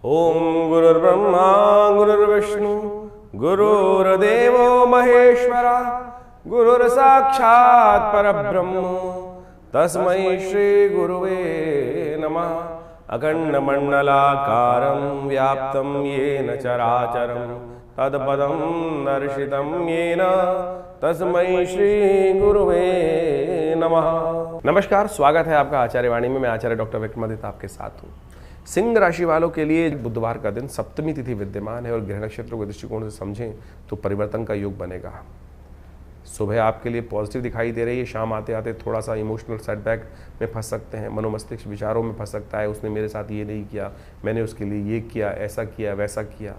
ओम गुरुर्ब्रह्मा गुरुर्विष्णु गुरुर्देवो महेश्वरा गुरुर्साक्षात् परब्रह्म तस्मै श्री गुरुवे नमः। अखंडमंडलाकारं व्याप्तं येन चराचरं तत्पदं दर्शितं येन तस्मै श्री गुरुवे नमः। नमस्कार, स्वागत है आपका आचार्य वाणी में। मैं आचार्य डॉक्टर विक्रमादित्य आपके साथ हूँ। सिंह राशि वालों के लिए बुधवार का दिन सप्तमी तिथि विद्यमान है और ग्रह नक्षत्रों के दृष्टिकोण से समझें तो परिवर्तन का योग बनेगा। सुबह आपके लिए पॉजिटिव दिखाई दे रही है, शाम आते आते थोड़ा सा इमोशनल सेटबैक में फंस सकते हैं, मनोमस्तिष्क विचारों में फंस सकता है। उसने मेरे साथ ये नहीं किया, मैंने उसके लिए ये किया, ऐसा किया, वैसा किया।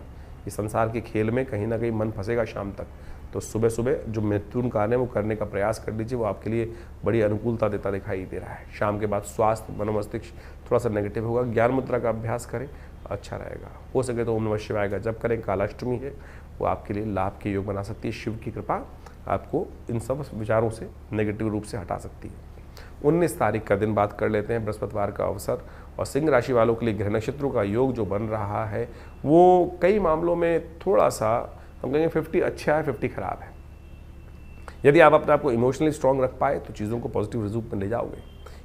इस संसार के खेल में कहीं ना कहीं मन फंसेगा शाम तक। तो सुबह सुबह जो महत्वपूर्ण कार्य है वो करने का प्रयास कर लीजिए, वो आपके लिए बड़ी अनुकूलता देता दिखाई दे रहा है। शाम के बाद स्वास्थ्य मनोमस्तिष्क थोड़ा सा नेगेटिव होगा। ज्ञान मुद्रा का अभ्यास करें, अच्छा रहेगा। हो सके तो ओम नमः शिवाय का जप करें। कालाष्टमी है, वो आपके लिए लाभ के योग बना सकती है। शिव की कृपा आपको इन सब विचारों से नेगेटिव रूप से हटा सकती है। 19 तारीख का दिन बात कर लेते हैं, बृहस्पतिवार का अवसर। और सिंह राशि वालों के लिए ग्रह नक्षत्रों का योग जो बन रहा है वो कई मामलों में थोड़ा सा हम कहेंगे 50 अच्छा है, 50 खराब है। यदि आप अपने आप को इमोशनली स्ट्रांग रख पाए तो चीज़ों को पॉजिटिव रूप में ले जाओगे,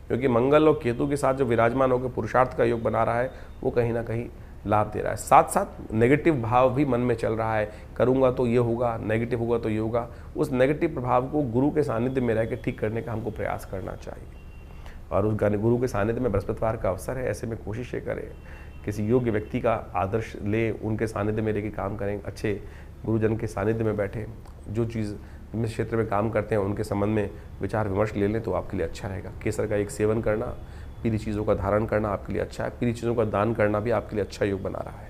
क्योंकि मंगल और केतु के साथ जो विराजमान होकर पुरुषार्थ का योग बना रहा है वो कहीं ना कहीं लाभ दे रहा है। साथ साथ नेगेटिव भाव भी मन में चल रहा है, करूँगा तो ये होगा, नेगेटिव होगा तो ये होगा। उस नेगेटिव प्रभाव को गुरु के सानिध्य में रह के ठीक करने का हमको प्रयास करना चाहिए। और उस गुरु के सानिध्य में बृहस्पतिवार का अवसर है, ऐसे में कोशिश ये करें किसी योग्य व्यक्ति का आदर्श ले, उनके सानिध्य में लेके काम करें। अच्छे गुरुजन के सानिध्य में बैठे, जो चीज़ जिस क्षेत्र में काम करते हैं उनके संबंध में विचार विमर्श ले लें तो आपके लिए अच्छा रहेगा। केसर का एक सेवन करना, पीली चीज़ों का धारण करना आपके लिए अच्छा है। पीली चीज़ों का दान करना भी आपके लिए अच्छा योग बना रहा है।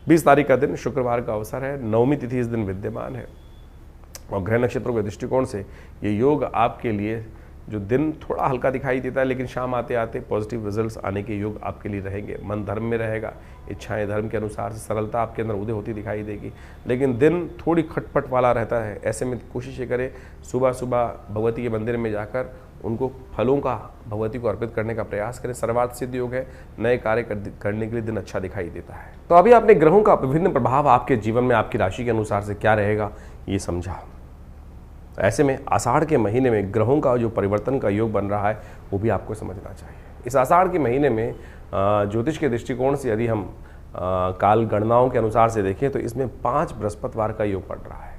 20 तारीख का दिन शुक्रवार का अवसर है। नवमी तिथि इस दिन विद्यमान है और ग्रह नक्षत्रों के दृष्टिकोण से ये योग आपके लिए जो दिन थोड़ा हल्का दिखाई देता है, लेकिन शाम आते आते पॉजिटिव रिजल्ट्स आने के योग आपके लिए रहेंगे। मन धर्म में रहेगा, इच्छाएं धर्म के अनुसार से सरलता आपके अंदर उदय होती दिखाई देगी, लेकिन दिन थोड़ी खटपट वाला रहता है। ऐसे में कोशिश ये करें सुबह सुबह भगवती के मंदिर में जाकर उनको फलों का भगवती को अर्पित करने का प्रयास करें। सर्वार्थ सिद्ध योग है, नए कार्य करने के लिए दिन अच्छा दिखाई देता है। तो अभी आपने ग्रहों का विभिन्न प्रभाव आपके जीवन में आपकी राशि के अनुसार से क्या रहेगा ये समझा। ऐसे में आषाढ़ के महीने में ग्रहों का जो परिवर्तन का योग बन रहा है वो भी आपको समझना चाहिए। इस आषाढ़ के महीने में ज्योतिष के दृष्टिकोण से यदि हम काल गणनाओं के अनुसार से देखें तो इसमें 5 बृहस्पतिवार का योग पड़ रहा है।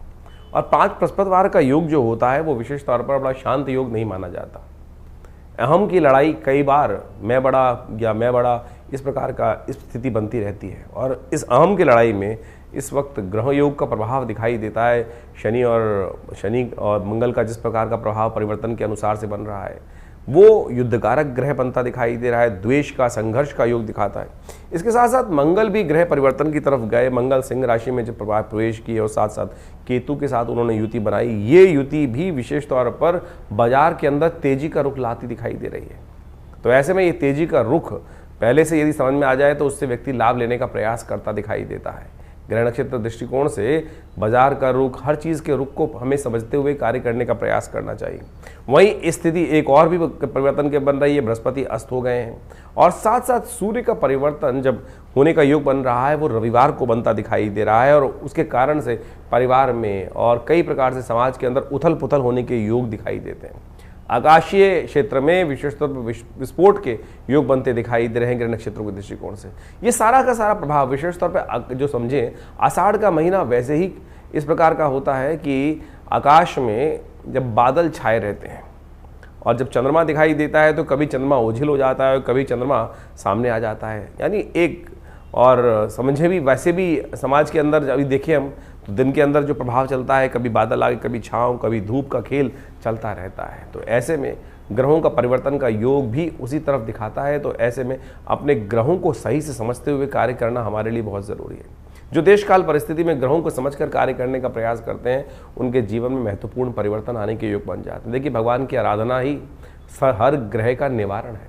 और 5 बृहस्पतिवार का योग जो होता है वो विशेष तौर पर बड़ा शांत योग नहीं माना जाता। अहम की लड़ाई कई बार मैं बड़ा या मैं बड़ा इस प्रकार का स्थिति बनती रहती है। और इस अहम की लड़ाई में इस वक्त ग्रह योग का प्रभाव दिखाई देता है। शनि और मंगल का जिस प्रकार का प्रभाव परिवर्तन के अनुसार से बन रहा है वो युद्धकारक ग्रह बनता दिखाई दे रहा है। द्वेष का, संघर्ष का योग दिखाता है। इसके साथ साथ मंगल भी ग्रह परिवर्तन की तरफ गए। मंगल सिंह राशि में जब प्रवेश किए और साथ साथ केतु के साथ उन्होंने युति बनाई। ये युति भी विशेष तौर पर बाजार के अंदर तेजी का रुख लाती दिखाई दे रही है। तो ऐसे में ये तेजी का रुख पहले से यदि समझ में आ जाए तो उससे व्यक्ति लाभ लेने का प्रयास करता दिखाई देता है। ग्रह नक्षत्र दृष्टिकोण से बाजार का रुख, हर चीज़ के रुख को हमें समझते हुए कार्य करने का प्रयास करना चाहिए। वहीं स्थिति एक और भी परिवर्तन के बन रही है। बृहस्पति अस्त हो गए हैं और साथ साथ सूर्य का परिवर्तन जब होने का योग बन रहा है वो रविवार को बनता दिखाई दे रहा है। और उसके कारण से परिवार में और कई प्रकार से समाज के अंदर उथल पुथल होने के योग दिखाई देते हैं। आकाशीय क्षेत्र में विशेष तौर पर विस्फोट के योग बनते दिखाई दे रहे हैं ग्रह नक्षत्रों के दृष्टिकोण से। ये सारा का सारा प्रभाव विशेष तौर पर जो समझें, आषाढ़ का महीना वैसे ही इस प्रकार का होता है कि आकाश में जब बादल छाए रहते हैं और जब चंद्रमा दिखाई देता है तो कभी चंद्रमा ओझिल हो जाता है और कभी चंद्रमा सामने आ जाता है। यानी एक और समझे भी वैसे भी समाज के अंदर अभी देखें हम तो दिन के अंदर जो प्रभाव चलता है, कभी बादल आगे, कभी छाँव, कभी धूप का खेल चलता रहता है। तो ऐसे में ग्रहों का परिवर्तन का योग भी उसी तरफ दिखाता है। तो ऐसे में अपने ग्रहों को सही से समझते हुए कार्य करना हमारे लिए बहुत ज़रूरी है। जो देश काल परिस्थिति में ग्रहों को समझकर कार्य करने का प्रयास करते हैं उनके जीवन में महत्वपूर्ण परिवर्तन आने के योग बन जाते हैं। देखिए, भगवान की आराधना ही हर ग्रह का निवारण है।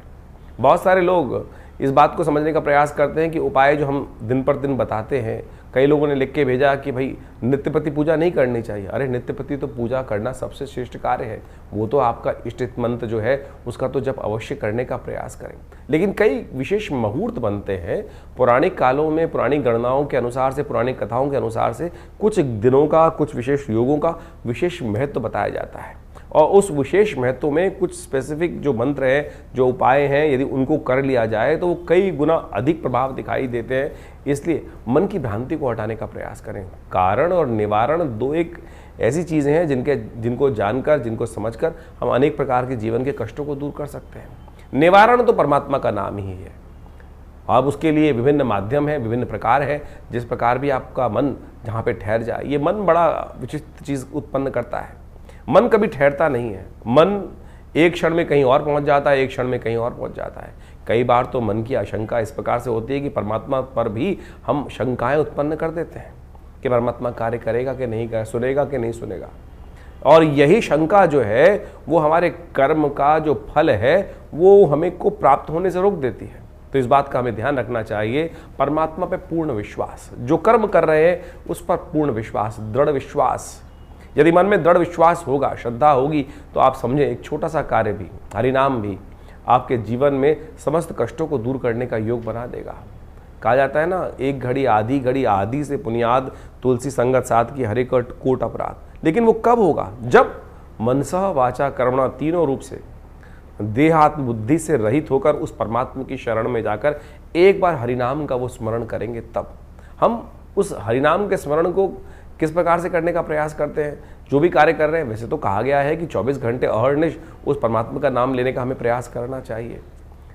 बहुत सारे लोग इस बात को समझने का प्रयास करते हैं कि उपाय जो हम दिन पर दिन बताते हैं, कई लोगों ने लिख के भेजा कि भाई नित्यपति पूजा नहीं करनी चाहिए। अरे नित्यपति तो पूजा करना सबसे श्रेष्ठ कार्य है, वो तो आपका इष्ट मंत्र जो है उसका तो जब अवश्य करने का प्रयास करें। लेकिन कई विशेष मुहूर्त बनते हैं पौराणिक कालों में, पुरानी गणनाओं के अनुसार से, पुरानी कथाओं के अनुसार से कुछ दिनों का, कुछ विशेष योगों का विशेष महत्व बताया जाता है और उस विशेष महत्व में कुछ स्पेसिफिक जो मंत्र है, जो उपाय हैं, यदि उनको कर लिया जाए तो वो कई गुना अधिक प्रभाव दिखाई देते हैं। इसलिए मन की भ्रांति को हटाने का प्रयास करें। कारण और निवारण दो एक ऐसी चीज़ें हैं जिनको जानकर, जिनको समझकर हम अनेक प्रकार के जीवन के कष्टों को दूर कर सकते हैं। निवारण तो परमात्मा का नाम ही है। अब उसके लिए विभिन्न माध्यम हैं, विभिन्न प्रकार हैं। जिस प्रकार भी आपका मन जहाँ पे ठहर जाए, ये मन बड़ा विचित्र चीज़ उत्पन्न करता है। मन कभी ठहरता नहीं है। मन एक क्षण में कहीं और पहुंच जाता है, एक क्षण में कहीं और पहुंच जाता है। कई बार तो मन की आशंका इस प्रकार से होती है कि परमात्मा पर भी हम शंकाएं उत्पन्न कर देते हैं कि परमात्मा कार्य करेगा कि नहीं करेगा, सुनेगा कि नहीं सुनेगा। और यही शंका जो है वो हमारे कर्म का जो फल है वो हमें को प्राप्त होने से रोक देती है। तो इस बात का हमें ध्यान रखना चाहिए। परमात्मा पे पूर्ण विश्वास, जो कर्म कर रहे हैं उस पर पूर्ण विश्वास, दृढ़ विश्वास। यदि मन में दृढ़ विश्वास होगा, श्रद्धा होगी, तो आप समझें एक छोटा सा कार्य भी, हरिनाम भी आपके जीवन में समस्त कष्टों को दूर करने का योग बना देगा। कहा जाता है ना, एक घड़ी आदि से पुनियाद, तुलसी संगत साथ की हरे कोट अपराध। लेकिन वो कब होगा? जब मनसः वाचा कर्मणा तीनों रूप से देहात्म बुद्धि से रहित होकर उस परमात्मा की शरण में जाकर एक बार हरिनाम का वो स्मरण करेंगे। तब हम उस हरिनाम के स्मरण को किस प्रकार से करने का प्रयास करते हैं? जो भी कार्य कर रहे हैं, वैसे तो कहा गया है कि 24 घंटे अहर्निश उस परमात्मा का नाम लेने का हमें प्रयास करना चाहिए।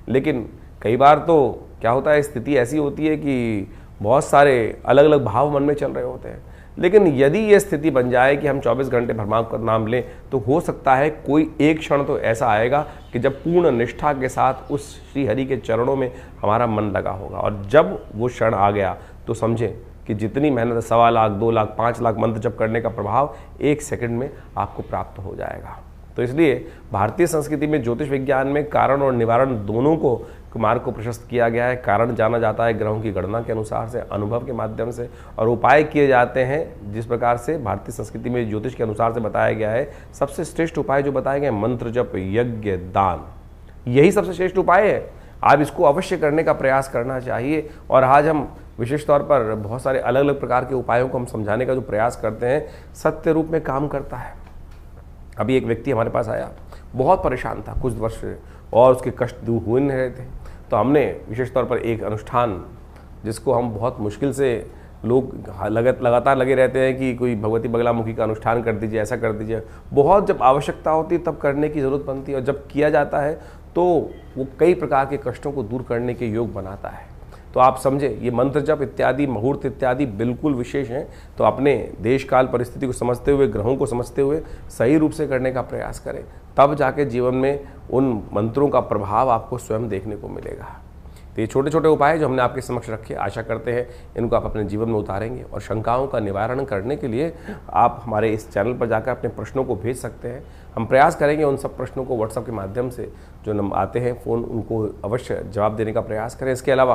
लेकिन कई बार तो क्या होता है, स्थिति ऐसी होती है कि बहुत सारे अलग अलग भाव मन में चल रहे होते हैं। लेकिन यदि ये स्थिति बन जाए कि हम 24 घंटे परमात्मा का नाम लें, तो हो सकता है कोई एक क्षण तो ऐसा आएगा कि जब पूर्ण निष्ठा के साथ उस श्री हरि के चरणों में हमारा मन लगा होगा। और जब वो क्षण आ गया तो समझें कि जितनी मेहनत 1.25 लाख, 2 लाख, 5 लाख मंत्र जप करने का प्रभाव एक सेकंड में आपको प्राप्त हो जाएगा। तो इसलिए भारतीय संस्कृति में ज्योतिष विज्ञान में कारण और निवारण दोनों को मार्ग को प्रशस्त किया गया है। कारण जाना जाता है ग्रहों की गणना के अनुसार से, अनुभव के माध्यम से, और उपाय किए जाते हैं जिस प्रकार से भारतीय संस्कृति में ज्योतिष के अनुसार से बताया गया है। सबसे श्रेष्ठ उपाय जो बताए गए, मंत्र जप, यज्ञ, दान, यही सबसे श्रेष्ठ उपाय है। आप इसको अवश्य करने का प्रयास करना चाहिए। और आज हम विशेष तौर पर बहुत सारे अलग अलग प्रकार के उपायों को हम समझाने का जो प्रयास करते हैं, सत्य रूप में काम करता है। अभी एक व्यक्ति हमारे पास आया, बहुत परेशान था कुछ वर्ष से, और उसके कष्ट दूर हो नहीं रहे थे। तो हमने विशेष तौर पर एक अनुष्ठान, जिसको हम बहुत मुश्किल से, लोग लगातार लगे रहते हैं कि कोई भगवती बगलामुखी का अनुष्ठान कर दीजिए, ऐसा कर दीजिए, बहुत जब आवश्यकता होती है तब करने की ज़रूरत बनती है, और जब किया जाता है तो वो कई प्रकार के कष्टों को दूर करने के योग बनाता है। तो आप समझे, ये मंत्र जप इत्यादि, मुहूर्त इत्यादि बिल्कुल विशेष हैं। तो अपने देश काल परिस्थिति को समझते हुए, ग्रहों को समझते हुए सही रूप से करने का प्रयास करें, तब जाके जीवन में उन मंत्रों का प्रभाव आपको स्वयं देखने को मिलेगा। तो ये छोटे छोटे उपाय जो हमने आपके समक्ष रखे, आशा करते हैं इनको आप अपने जीवन में उतारेंगे। और शंकाओं का निवारण करने के लिए आप हमारे इस चैनल पर जाकर अपने प्रश्नों को भेज सकते हैं। हम प्रयास करेंगे उन सब प्रश्नों को व्हाट्सएप के माध्यम से जो नंबर आते हैं फ़ोन, उनको अवश्य जवाब देने का प्रयास करें। इसके अलावा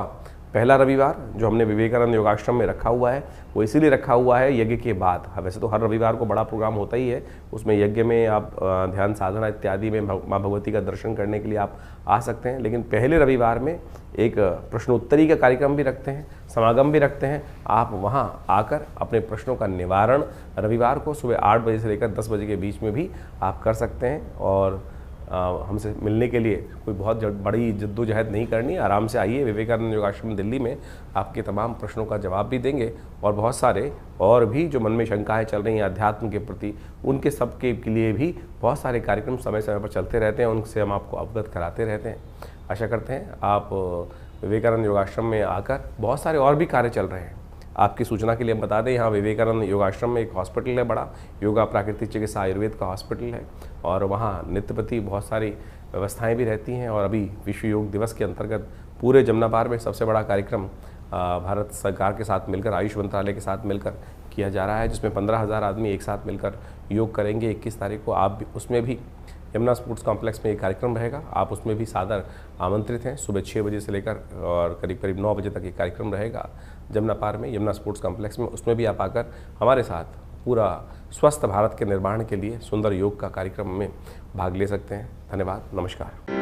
पहला रविवार जो हमने विवेकानंद योगाश्रम में रखा हुआ है, वो इसीलिए रखा हुआ है यज्ञ के बाद। वैसे तो हर रविवार को बड़ा प्रोग्राम होता ही है, उसमें यज्ञ में आप ध्यान साधना इत्यादि में माँ भगवती का दर्शन करने के लिए आप आ सकते हैं। लेकिन पहले रविवार में एक प्रश्नोत्तरी का कार्यक्रम भी रखते हैं, समागम भी रखते हैं। आप वहाँ आकर अपने प्रश्नों का निवारण रविवार को सुबह 8 बजे से लेकर 10 बजे के बीच में भी आप कर सकते हैं। और हमसे मिलने के लिए कोई बहुत बड़ी जद्दोजहद नहीं करनी, आराम से आइए। विवेकानंद योगाश्रम दिल्ली में आपके तमाम प्रश्नों का जवाब भी देंगे, और बहुत सारे और भी जो मन में शंकाएं चल रही हैं अध्यात्म के प्रति, उनके सबके लिए भी बहुत सारे कार्यक्रम समय समय पर चलते रहते हैं, उनसे हम आपको अवगत कराते रहते हैं। आशा करते हैं आप विवेकानंद योगाश्रम में आकर, बहुत सारे और भी कार्य चल रहे हैं। आपकी सूचना के लिए हम बता दें, यहाँ विवेकानंद योगाश्रम में एक हॉस्पिटल है बड़ा, योगा प्राकृतिक चिकित्सा आयुर्वेद का हॉस्पिटल है, और वहाँ नित्यप्रति बहुत सारी व्यवस्थाएं भी रहती हैं। और अभी विश्व योग दिवस के अंतर्गत पूरे जमुना पार में सबसे बड़ा कार्यक्रम भारत सरकार के साथ मिलकर, आयुष मंत्रालय के साथ मिलकर किया जा रहा है, जिसमें 15,000 आदमी एक साथ मिलकर योग करेंगे। 21 तारीख को आप भी उसमें भी यमुना स्पोर्ट्स कॉम्प्लेक्स में एक कार्यक्रम रहेगा, आप उसमें भी सादर आमंत्रित हैं। सुबह 6 बजे से लेकर और करीब करीब 9 बजे तक ये कार्यक्रम रहेगा जमुना पार में, यमुना स्पोर्ट्स कॉम्प्लेक्स में। उसमें भी आप आकर हमारे साथ पूरा स्वस्थ भारत के निर्माण के लिए सुंदर योग का कार्यक्रम में भाग ले सकते हैं। धन्यवाद, नमस्कार।